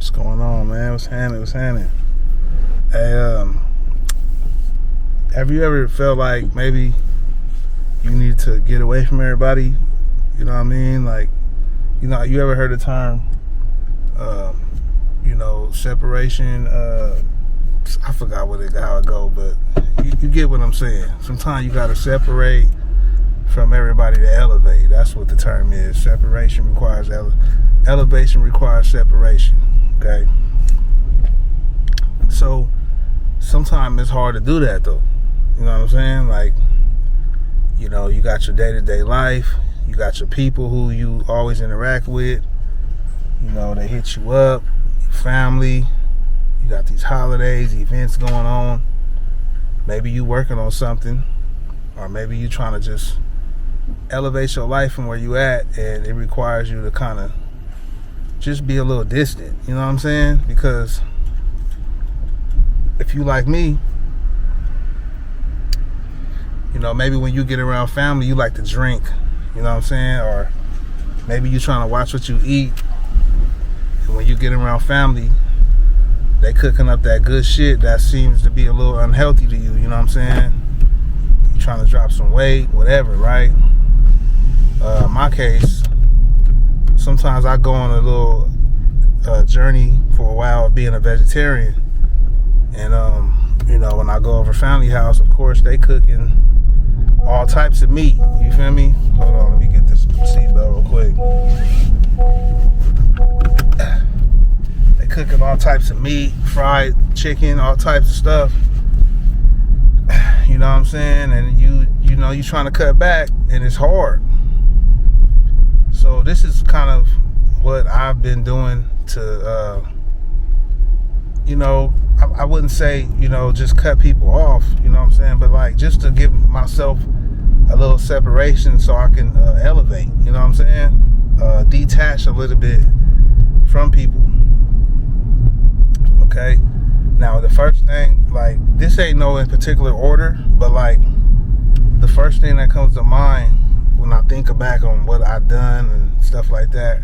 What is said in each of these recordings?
What's going on, man? What's happening? What's happening? Hey, have you ever felt like maybe you need to get away from everybody? You know what I mean? Like, you ever heard the term, separation? I forgot how it go, but you get what I'm saying. Sometimes you gotta separate from everybody to elevate. That's what the term is. Separation requires elevation requires separation. Okay. So sometimes it's hard to do that though. You know what I'm saying? Like, you got your day-to-day life, you got your people who you always interact with, they hit you up, your family, you got these holidays, events going on. Maybe you working on something, or maybe you trying to just elevate your life from where you at, and it requires you to kind of just be a little distant. You know what I'm saying? Because if you like me, maybe when you get around family, you like to drink. You know what I'm saying? Or maybe you trying to watch what you eat, and when you get around family, they cooking up that good shit that seems to be a little unhealthy to you. You know what I'm saying? You trying to drop some weight, whatever, right? In my case, sometimes I go on a little journey for a while of being a vegetarian. And, when I go over family house, of course, they cooking all types of meat. You feel me? Hold on, let me get this seatbelt real quick. They cooking all types of meat, fried chicken, all types of stuff. You know what I'm saying? And you trying to cut back, and it's hard. So this is kind of what I've been doing to, I wouldn't say, just cut people off, you know what I'm saying? But like, just to give myself a little separation so I can elevate, you know what I'm saying? Detach a little bit from people. Okay? Now, the first thing, like, this ain't no in particular order, but like, the first thing that comes to mind when I think back on what I've done and stuff like that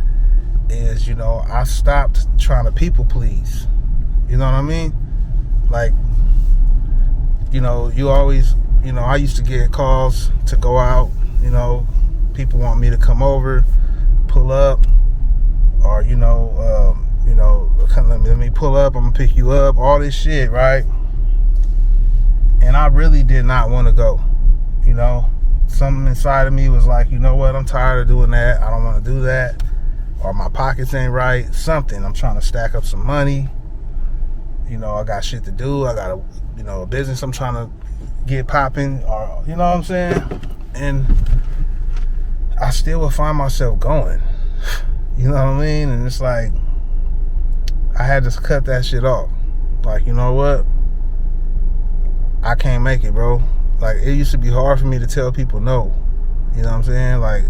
is, I stopped trying to people please. You know what I mean? Like, you always, I used to get calls to go out, people want me to come over, pull up, or, let me pull up, I'm gonna pick you up, all this shit, right? And I really did not want to go, Something inside of me was like, you know what, I'm tired of doing that, I don't want to do that, or my pockets ain't right, something, I'm trying to stack up some money. I got shit to do. I got a business I'm trying to get popping, or, you know what I'm saying? And I still would find myself going. You know what I mean? And it's like, I had to cut that shit off. Like, you know what? I can't make it, bro. Like, it used to be hard for me to tell people no. You know what I'm saying? Like,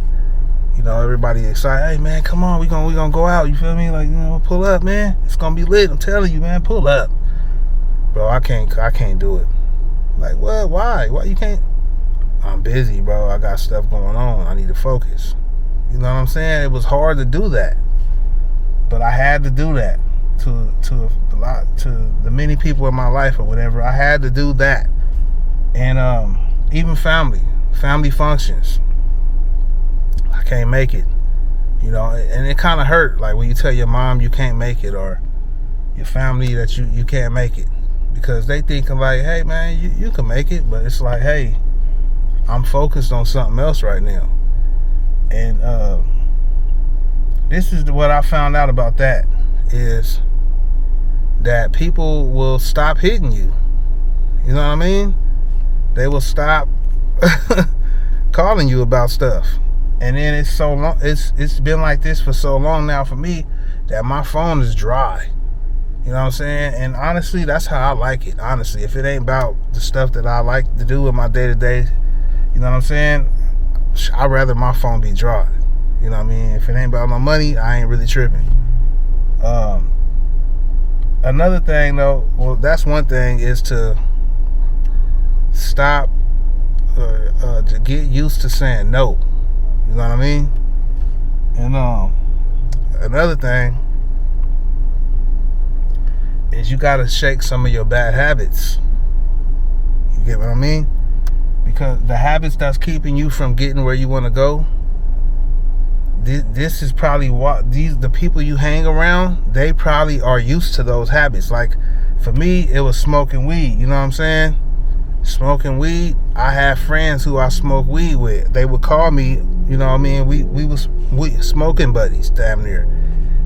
everybody excited. Hey, man, come on. We gonna go out. You feel me? Like, pull up, man. It's gonna be lit. I'm telling you, man. Pull up. Bro, I can't do it. Like, what? Why you can't? I'm busy, bro. I got stuff going on. I need to focus. You know what I'm saying? It was hard to do that, but I had to do that to the many people in my life or whatever. I had to do that, and even family functions. I can't make it, and it kind of hurt. Like when you tell your mom you can't make it, or your family that you can't make it, because they thinking like, hey man, you can make it, but it's like, hey, I'm focused on something else right now. And this is what I found out about that, is that people will stop hitting you. You know what I mean? They will stop calling you about stuff. And then it's so long, it's been like this for so long now for me that my phone is dry. You know what I'm saying? And honestly, that's how I like it. Honestly, if it ain't about the stuff that I like to do in my day-to-day, you know what I'm saying? I'd rather my phone be dry. You know what I mean? If it ain't about my money, I ain't really tripping. Another thing though, well, that's one thing, is to stop to get used to saying no. You know what I mean? And another thing is you gotta shake some of your bad habits. You get what I mean? Because the habits that's keeping you from getting where you want to go, this is probably what the people you hang around, they probably are used to those habits. Like for me, it was smoking weed. You know what I'm saying? Smoking weed. I have friends who I smoke weed with. They would call me. You know what I mean? We smoking buddies, damn near.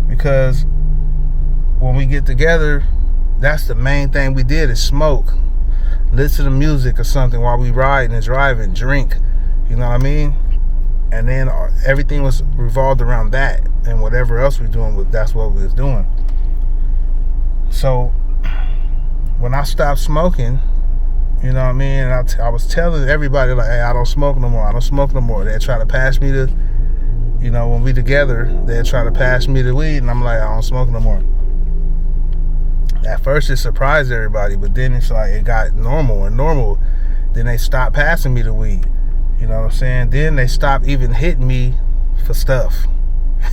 Because when we get together, that's the main thing we did is smoke, listen to music or something while we ride and driving, drink. You know what I mean? And then everything was revolved around that, and whatever else we're doing, that's what we was doing. So when I stopped smoking, you know what I mean, and I was telling everybody, like, hey, I don't smoke no more. I don't smoke no more. They'd try to pass me the, you know, when we together, they'd try to pass me the weed, and I'm like, I don't smoke no more. At first it surprised everybody, but then it's like it got normal. Then they stopped passing me the weed. You know what I'm saying? Then they stopped even hitting me for stuff.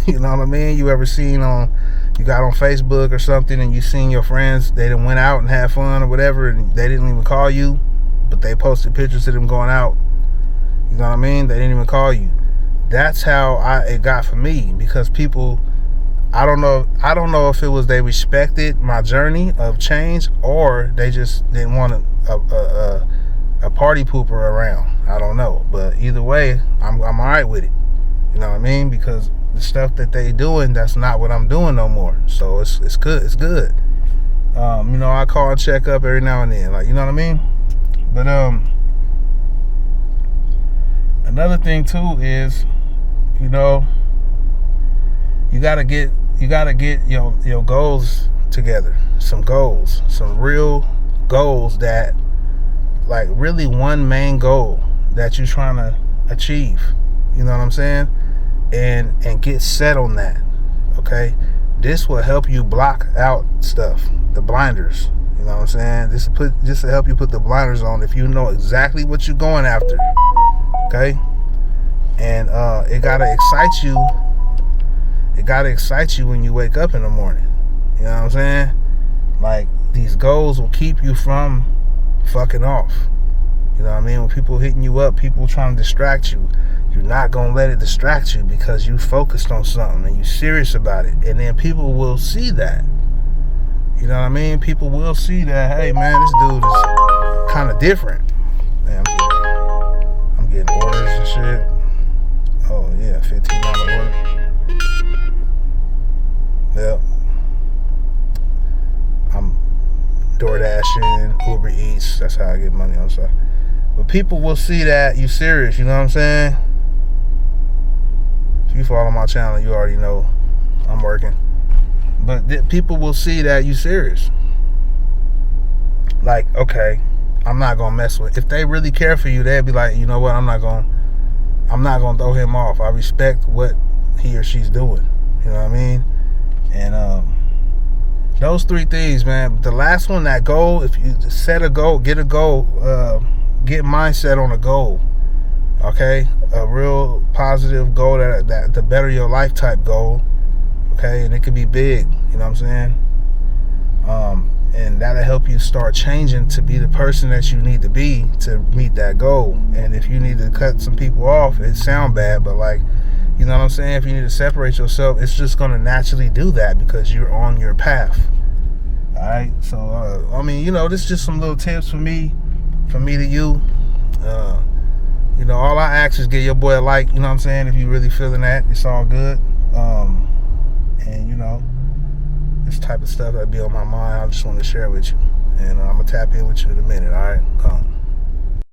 You know what I mean? You ever seen you got on Facebook or something and you seen your friends, they done went out and had fun or whatever, and they didn't even call you, but they posted pictures of them going out. You know what I mean? They didn't even call you. That's how it got for me, because people, I don't know if it was they respected my journey of change, or they just didn't want a party pooper around. I don't know, but either way, I'm all right with it. You know what I mean? Because the stuff that they doing, that's not what I'm doing no more. So it's good. It's good. You know, I call and check up every now and then, like, you know what I mean? But another thing too is, you know, you gotta get your goals together. Some goals, some real goals, that like really one main goal that you're trying to achieve. You know what I'm saying? And get set on that. Okay? This will help you block out stuff, the blinders. You know what I'm saying? This will help you put the blinders on if you know exactly what you're going after. Okay? And it gotta excite you. It gotta excite you when you wake up in the morning. You know what I'm saying? Like, these goals will keep you from fucking off. You know what I mean? When people hitting you up, people trying to distract you, you're not gonna let it distract you, because you focused on something and you serious about it. And then people will see that. You know what I mean? People will see that, hey man, this dude is kind of different. Man, I'm getting orders and shit. Oh yeah, $15 order. Yep. I'm DoorDashing, Uber Eats. That's how I get money on the side. But people will see that you serious. You know what I'm saying? If you follow my channel, you already know I'm working. But people will see that you serious. Like, okay, I'm not gonna mess with. If they really care for you, they'll be like, you know what? I'm not gonna throw him off. I respect what he or she's doing. You know what I mean? And those three things, man. The last one, that goal, if you set a goal, get a goal, get mindset on a goal. Okay? A real positive goal, that to better your life type goal. Okay? And it could be big, you know what I'm saying? And that'll help you start changing to be the person that you need to be to meet that goal. And if you need to cut some people off, it sound bad, but like, you know what I'm saying? If you need to separate yourself, it's just going to naturally do that because you're on your path. All right? So, I mean, you know, this is just some little tips for me to you. You know, all I ask is give your boy a like, you know what I'm saying? If you really feeling that, it's all good. And, you know, this type of stuff that be on my mind, I just want to share with you. And I'm going to tap in with you in a minute, all right? Come.